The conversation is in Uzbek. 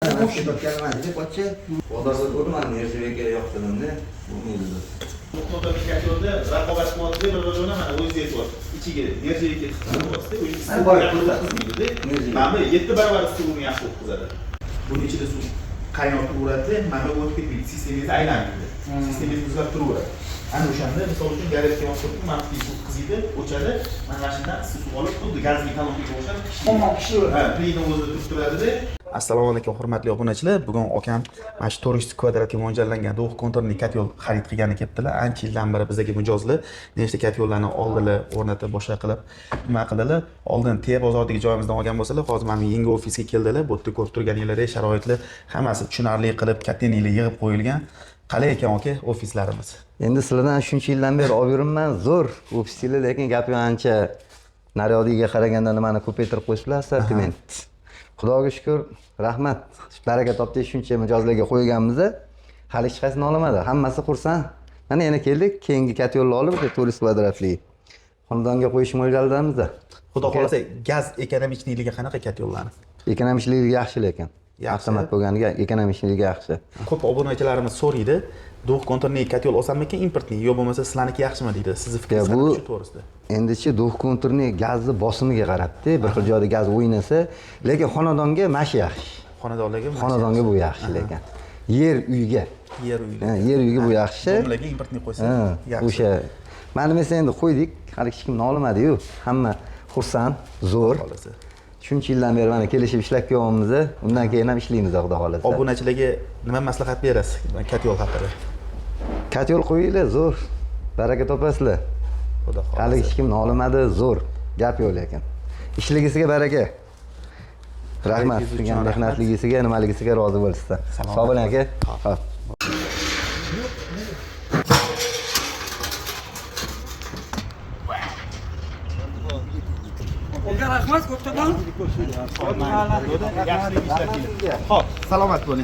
Kelmadi, qo'ychi. Bozorda ko'rdim, men yerga yo'qtirdim-da. Bo'lmaydi. Motornikati yo'lda raqobat qilyapti, bir-birini mana o'zingiz bor. Ichiga nerjaga ketib mana 7 barobar suvni yaxshi o'tkazadi. Buning ichida suv qaynab turaveradi, mana o'tib ketmaydi, sistemangiz aylanadi. Sistemangiz o'zgarib turaveradi. Ana o'shanda misol uchun garajga olib turib, manfiy suv qiziydi, o'chadi. Mana shundan suv olib, xuddi gazli talonga o'xshab pishadi. Ha, plini o'zida turib turadi-da. Assalomu alaykum hurmatli obunachilar. Bugun akam mana shu 400 kvadratga mo'ljallangan do'q konturli katyol xarid qilgani kelibdilar. Ancha yildan beri bizga mijozlar nechta katyollarni oldilar, o'rnatib boshqa qilib nima qildilar. Oldin T bozoridagi joyimizdan olgan bo'lsalar, hozir mana yangi ofisga keldilar. Bu yerda ko'rib turganinglardek sharoitlar hammasi tushunarli qilib kattangliklar yig'ib qo'yilgan. Qalay ekan aka ofislarimiz? Endi sizlardan shuncha yildan beri olib yuribman, zo'r ofisinglar, lekin gapi ancha naryodiga qaraganda nimani ko'paytirib qo'yibsizlar, assortiment. Xudoga shukr, rahmat. Baraka topdik, shuncha mijozlarga qo'yganmiz. Hali hech qaysini olamadi. Hammasi xursand. Mana yana keldik, keyingi katyolni olib 400 kvadratli xonadonga qo'yish mo'ljaldamiz. Xudo xolasa gaz ekonomichligi qanaqa katyollarni? Ekonomichligi yaxshi lekin. Avtomat bo'lganiga ekonomichligi yaxshi. Ko'p obunachilarimiz so'raydi, do'q konturli katyol olsammikan importni, yo bo'lmasa sizlarniki yaxshimi deydi. Sizni fikringiz qanaqa shu to'g'risida? Endichi do'q konturli gazni bosimiga qarabdi, bir xil joyda gaz o'ynasa, lekin xonadonga mashi yaxshi. Xonadonga bu yaxshi lekin. Yer uyga. Yer uyga bu yaxshi. Jumlaga importni qo'ysa yaxshi. O'sha mana biz endi qo'ydik, hali hech kim olmadi-yu. Hamma xursand, zo'r. Shuncha yildan beri mana kelishib ishlab kelyapmiz. Undan keyin ham ishlaymiz, xudo xolasa. Obunachilarga nima maslahat berasiz katyol haqida? Katyol qo'yinglar, zo'r. Baraka topasizlar. Xudo xolasa. Hali hech kim olmadi, zo'r. Gap yo'q lekin. Ishligisiga baraka. Rahmat. Degan mehnatligisiga, nimaligisiga rozi bo'lishsa. Sog' bo'ling aka. Xo'p. Oga rahmat, ko'ktamon. Xo'p, salomat bo'ling.